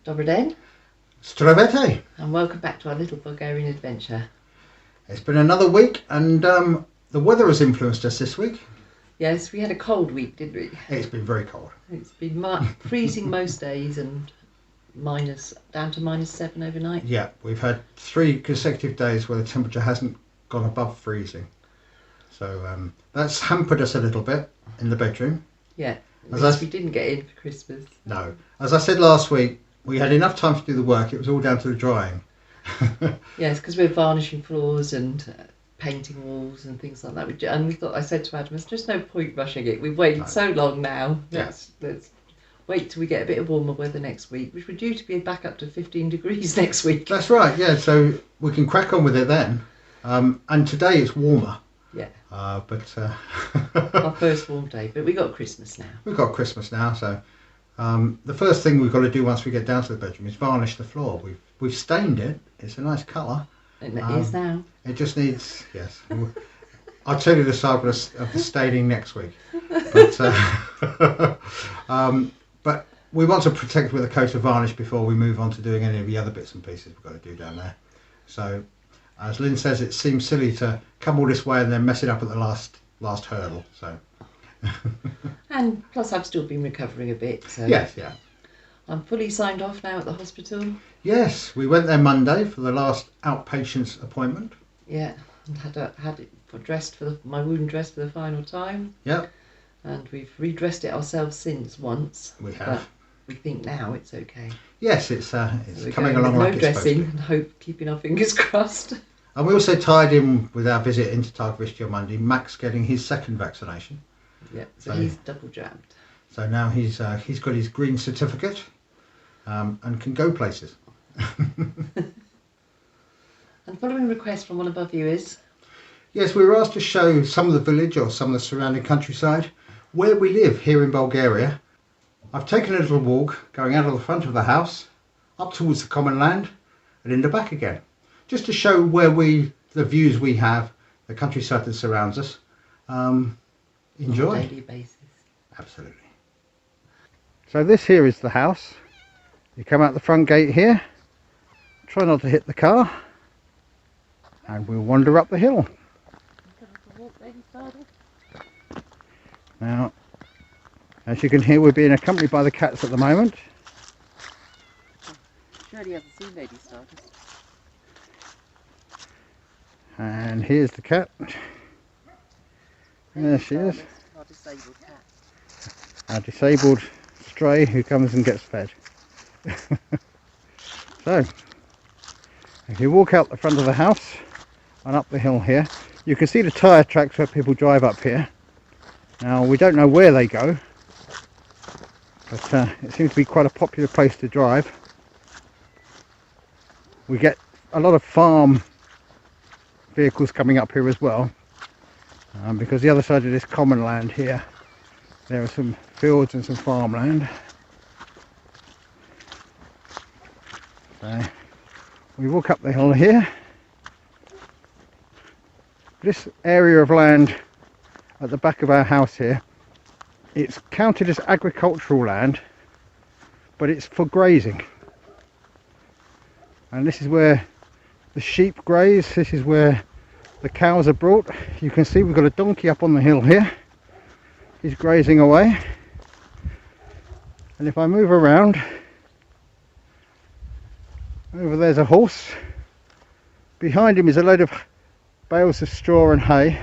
Dobry den, Stravete! and welcome back to our little Bulgarian adventure. It's been another week and the weather has influenced us this week. Yes, we had a cold week, didn't we? It's been very cold. It's been freezing most days and down to -7 overnight. Yeah, we've had 3 consecutive days where the temperature hasn't gone above freezing. So that's hampered us a little bit in the bedroom. Yeah, because we didn't get in for Christmas. No. As I said last week, we had enough time to do the work. It was all down to the drying. Yes, because we're varnishing floors and painting walls and things like that. And we thought, I said to Adam, there's just no point rushing it. We've waited so long now. Let's wait till we get a bit of warmer weather next week, which we're due to be back up to 15 degrees next week. That's right, yeah. So we can crack on with it then. And today it's warmer. Yeah. Our first warm day, but we got Christmas now. We've got Christmas now, so the first thing we've got to do once we get down to the bedroom is varnish the floor. We've stained it. It's a nice colour. And it is now. It just needs, yes. I'll tell you the saga of the staining next week. But we want to protect it with a coat of varnish before we move on to doing any of the other bits and pieces we've got to do down there. So, as Lynn says, it seems silly to come all this way and then mess it up at the last hurdle. So. And plus I've still been recovering a bit. So yes, yeah. I'm fully signed off now at the hospital. Yes, we went there Monday for the last outpatients appointment. Yeah, and had it dressed my wound dressed for the final time. Yeah. And we've redressed it ourselves since once. We have. But we think now it's okay. Yes, it's so coming along like it's supposed to. No dressing and keeping our fingers crossed. And we also tied in with our visit into Targovishti on Monday, Max getting his second vaccination. Yeah, so he's double jabbed. So now he's got his green certificate and can go places. And following requests from one of our viewers. Yes, we were asked to show some of the village or some of the surrounding countryside where we live here in Bulgaria. I've taken a little walk going out of the front of the house, up towards the common land and in the back again. Just to show where the views we have, the countryside that surrounds us. Enjoy. On a daily basis. Absolutely. So this here is the house. You come out the front gate here, try not to hit the car, and we'll wander up the hill. Now, as you can hear, we're being accompanied by the cats at the moment. Surely hasn't seen Lady Stardust. And here's the cat. There she is. Our disabled cat. Our disabled stray who comes and gets fed. So, if you walk out the front of the house and up the hill here, you can see the tyre tracks where people drive up here. Now, we don't know where they go, but it seems to be quite a popular place to drive. We get a lot of farm vehicles coming up here as well, because the other side of this common land here, there are some fields and some farmland. So we walk up the hill here. This area of land at the back of our house here, it's counted as agricultural land, but it's for grazing. And this is where the sheep graze, this is where the cows are brought. You can see we've got a donkey up on the hill here. He's grazing away. And if I move around, over there's a horse. Behind him is a load of bales of straw and hay.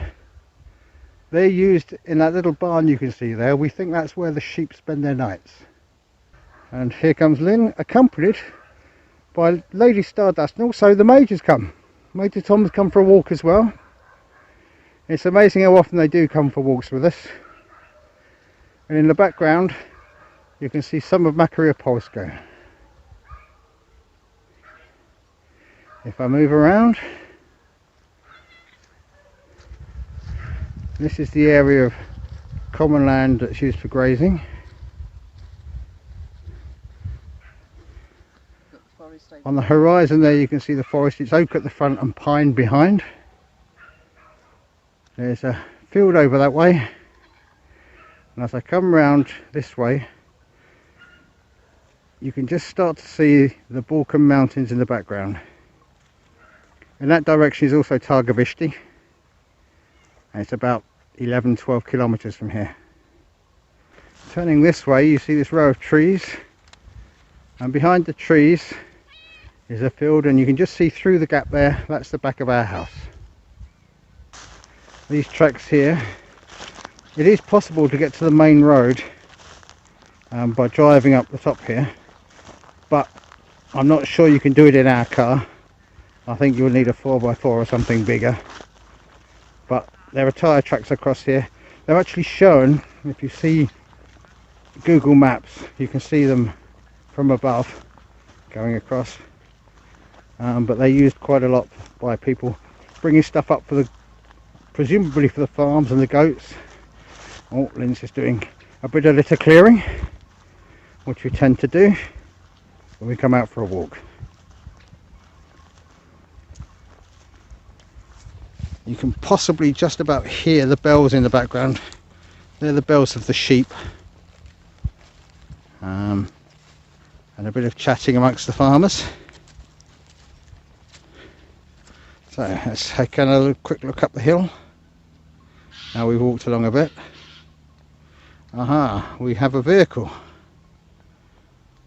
They're used in that little barn you can see there. We think that's where the sheep spend their nights. And here comes Lynn, accompanied by Lady Stardust, and also the Major's come. Major Tom's come for a walk as well. It's amazing how often they do come for walks with us. And in the background you can see some of Makaria Polska. If I move around, this is the area of common land that's used for grazing. On the horizon there you can see the forest. It's oak at the front and pine behind. There's a field over that way, and as I come round this way you can just start to see the Balkan Mountains in the background. In that direction is also Targovishti, and it's about 11-12 kilometers from here. Turning this way, you see this row of trees, and behind the trees is a field, and you can just see through the gap there. That's the back of our house. These tracks here, it is possible to get to the main road by driving up the top here, but I'm not sure you can do it in our car. I think you'll need a 4x4 or something bigger. But there are tyre tracks across here. They're actually shown, if you see Google Maps, you can see them from above going across. But they're used quite a lot by people bringing stuff up for the, presumably for the farms and the goats. Oh, Lynn's is doing a bit of litter clearing, which we tend to do when we come out for a walk. You can possibly just about hear the bells in the background. They're the bells of the sheep. And a bit of chatting amongst the farmers. So let's take another quick look up the hill. Now we've walked along a bit. Aha, we have a vehicle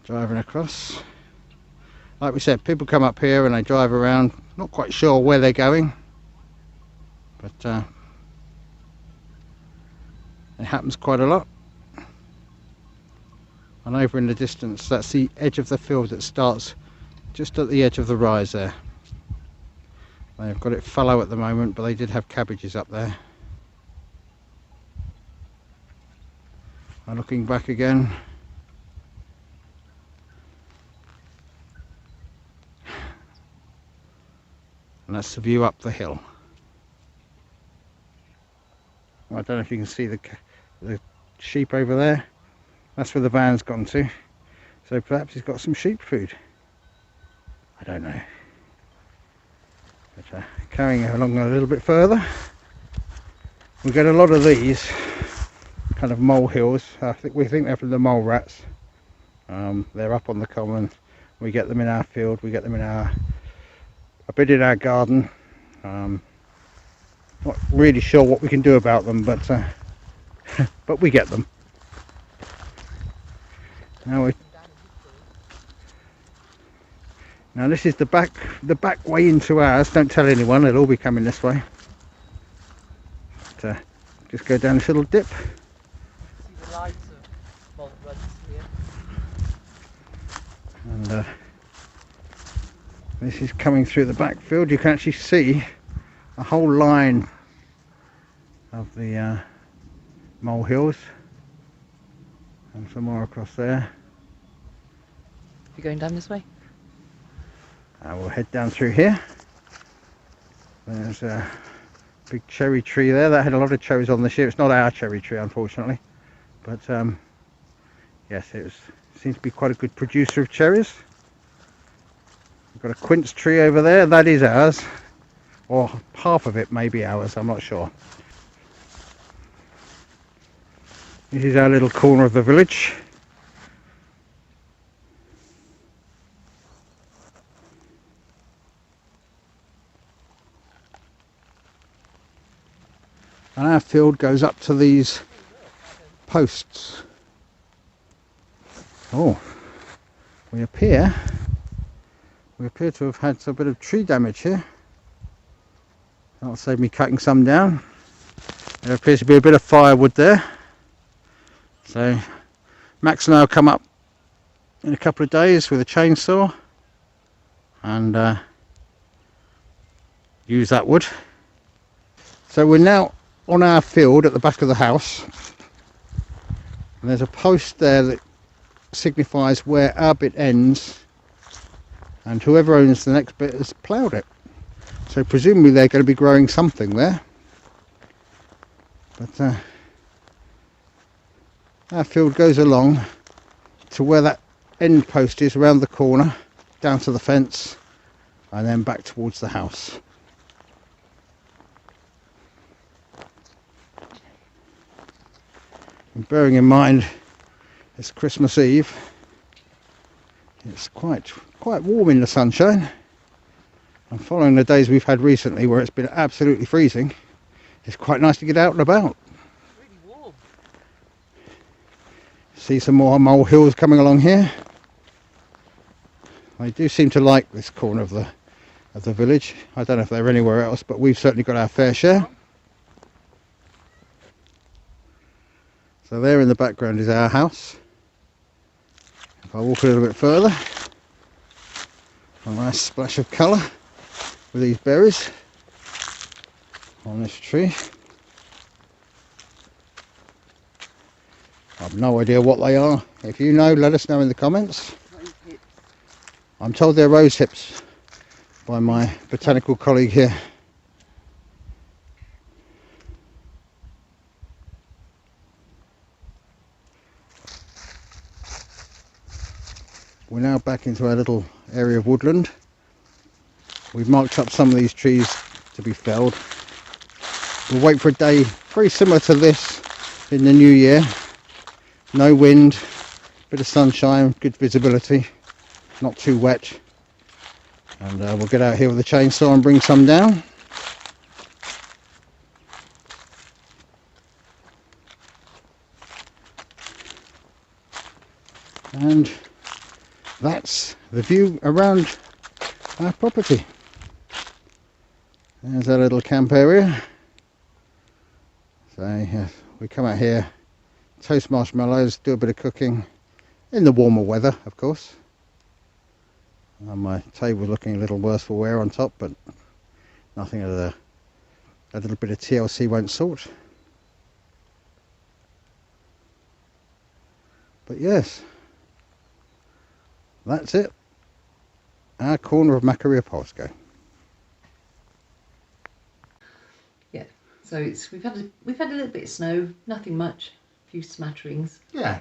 driving across. Like we said, people come up here and they drive around, not quite sure where they're going, but it happens quite a lot. And over in the distance, that's the edge of the field that starts just at the edge of the rise there. They've got it fallow at the moment, but they did have cabbages up there. And looking back again, and that's the view up the hill. I don't know if you can see the sheep over there. That's where the van's gone to. So perhaps he's got some sheep food. I don't know. But carrying along a little bit further, we get a lot of these kind of mole hills. We think they're from the mole rats. They're up on the common. We get them in our field. We get them in a bit in our garden. Not really sure what we can do about them, but but we get them. Now this is the back way into ours. Don't tell anyone, they'll all be coming this way. But, just go down this little dip. See the lights of mole runs here. And this is coming through the backfield. You can actually see a whole line of the mole hills, and some more across there. You're going down this way? We'll head down through here. There's a big cherry tree there. That had a lot of cherries on this year. It's not our cherry tree, unfortunately, but yes, seems to be quite a good producer of cherries. We've got a quince tree over there. That is ours, or half of it may be ours, I'm not sure. This is our little corner of the village. And our field goes up to these posts. Oh, we appear to have had a bit of tree damage here. That'll save me cutting some down. There appears to be a bit of firewood there. So Max and I will come up in a couple of days with a chainsaw and use that wood. So we're now on our field at the back of the house, and there's a post there that signifies where our bit ends, and whoever owns the next bit has ploughed it. So presumably they're going to be growing something there. But our field goes along to where that end post is, around the corner, down to the fence, and then back towards the house. And bearing in mind it's Christmas Eve, It's quite warm in the sunshine. And following the days we've had recently where it's been absolutely freezing, it's quite nice to get out and about. Really warm. See some more mole hills coming along here. They do seem to like this corner of the village. I don't know if they're anywhere else, but we've certainly got our fair share. So there in the background is our house. If I walk a little bit further, a nice splash of colour with these berries on this tree. I've no idea what they are. If you know, let us know in the comments. I'm told they're rose hips by my botanical colleague here. We're now back into our little area of woodland. We've marked up some of these trees to be felled. We'll wait for a day very similar to this in the new year. No wind, bit of sunshine, good visibility, not too wet. And we'll get out here with a chainsaw and bring some down. And that's the view around our property. There's our little camp area. So yeah, we come out here, toast marshmallows, do a bit of cooking in the warmer weather, of course. And my table's looking a little worse for wear on top, but nothing a little bit of TLC won't sort. But yes, that's it. Our corner of Makaria Polsko. Yeah. So we've had a little bit of snow, nothing much, a few smatterings. Yeah.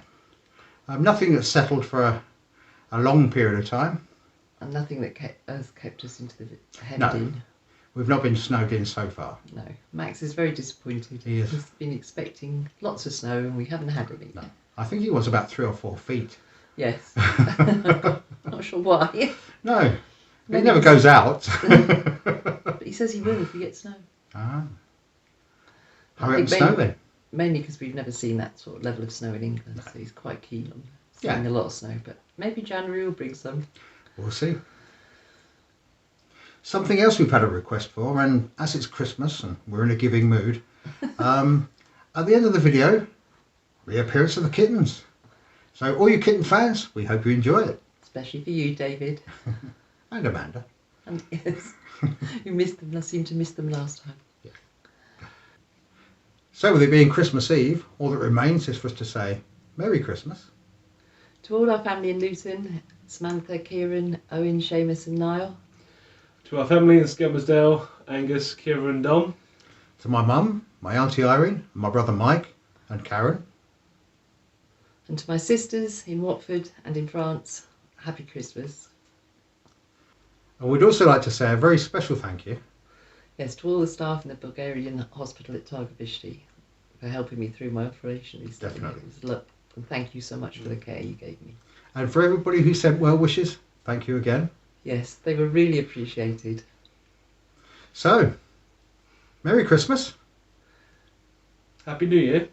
Nothing that's settled for a long period of time. And nothing that has kept us into the headed No. in. We've not been snowed in so far. No. Max is very disappointed. He is. He's been expecting lots of snow and we haven't had any. No. I think he was about 3 or 4 feet. Yes. Not sure why. No. He never goes out. But he says he will if we get snow. Ah. Hurry up and snow then. Mainly because we've never seen that sort of level of snow in England, so he's quite keen on seeing a lot of snow. But maybe January will bring some. We'll see. Something else we've had a request for, and as it's Christmas and we're in a giving mood, at the end of the video, reappearance of the kittens. So all you kitten fans, we hope you enjoy it. Especially for you, David. And Amanda. And yes, you missed them. I seemed to miss them last time. Yeah. So with it being Christmas Eve, all that remains is for us to say Merry Christmas. To all our family in Luton, Samantha, Kieran, Owen, Seamus and Niall. To our family in Skelmersdale, Angus, Kieran and Dom. To my mum, my auntie Irene, my brother Mike and Karen. And to my sisters in Watford and in France, Happy Christmas. And we'd also like to say a very special thank you. Yes, to all the staff in the Bulgarian hospital at Targovishti for helping me through my operation recently. Definitely. And thank you so much for the care you gave me. And for everybody who sent well wishes, thank you again. Yes, they were really appreciated. So, Merry Christmas. Happy New Year.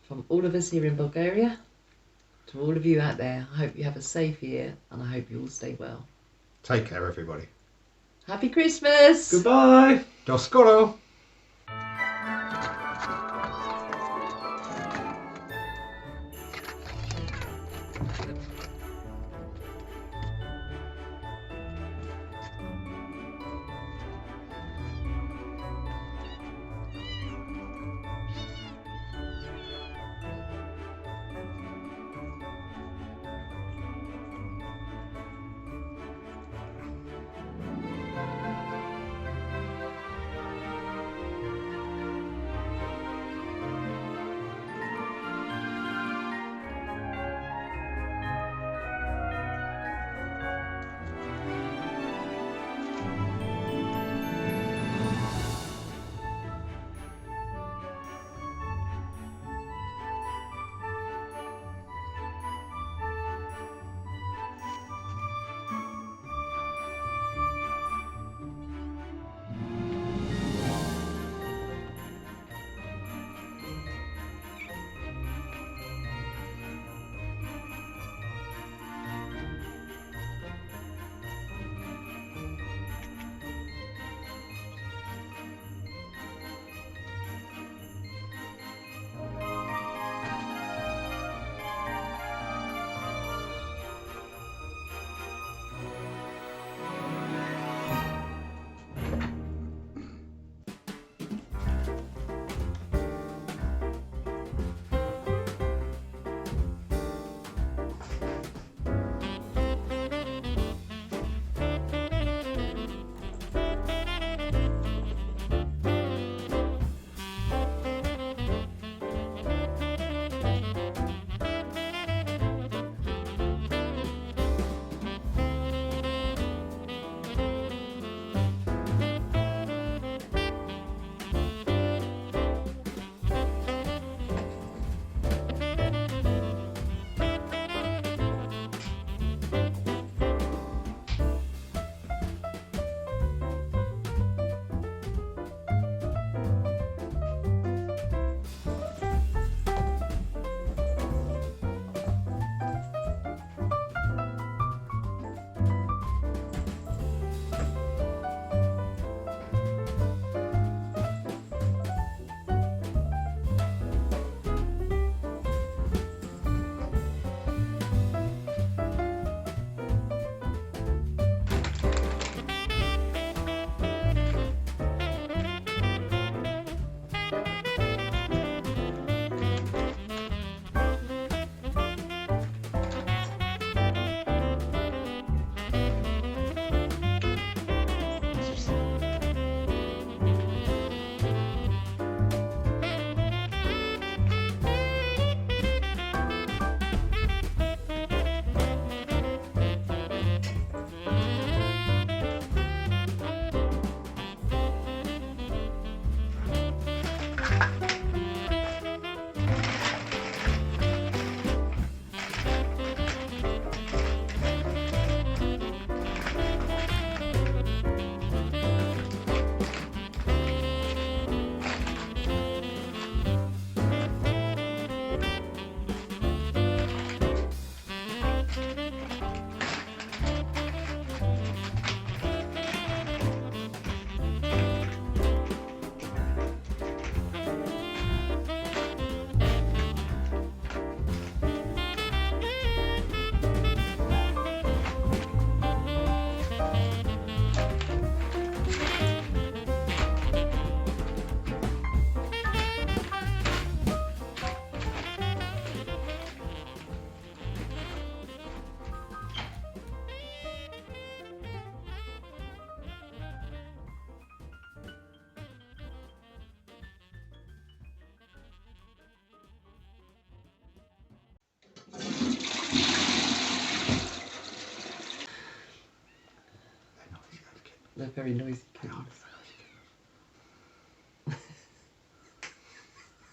From all of us here in Bulgaria, to all of you out there, I hope you have a safe year and I hope you all stay well. Take care, everybody. Happy Christmas! Goodbye. Do skoro. They're very noisy kittens.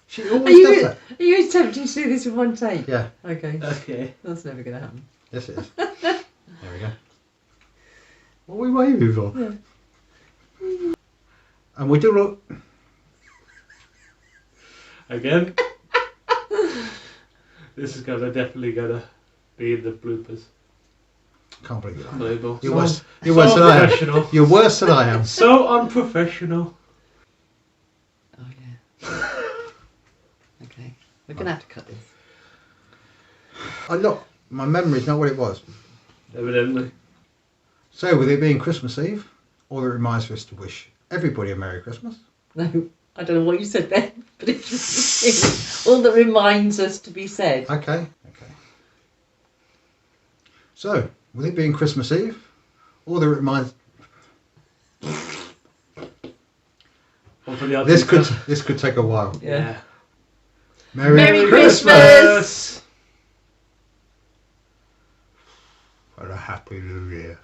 She always does that. Are you attempting to do this in one take? Yeah. Okay. Okay. That's never going to happen. Yes, it is. There we go. What are we waving for? Yeah. And we do look. Again. This is definitely gonna be in the bloopers. Can't believe it. Unbelievable. You're worse. So You're worse than I am. unprofessional. You're worse than I am. So unprofessional. Oh yeah. Okay. We're going to have to cut this. Look, my memory's not what it was. Evidently. So, with it being Christmas Eve, all that reminds us to wish everybody a Merry Christmas. No, I don't know what you said then, but it's all that reminds us to be said. Okay. So, with it being Christmas Eve, all that reminds. This could take a while. Yeah. Merry Christmas! And a happy New Year.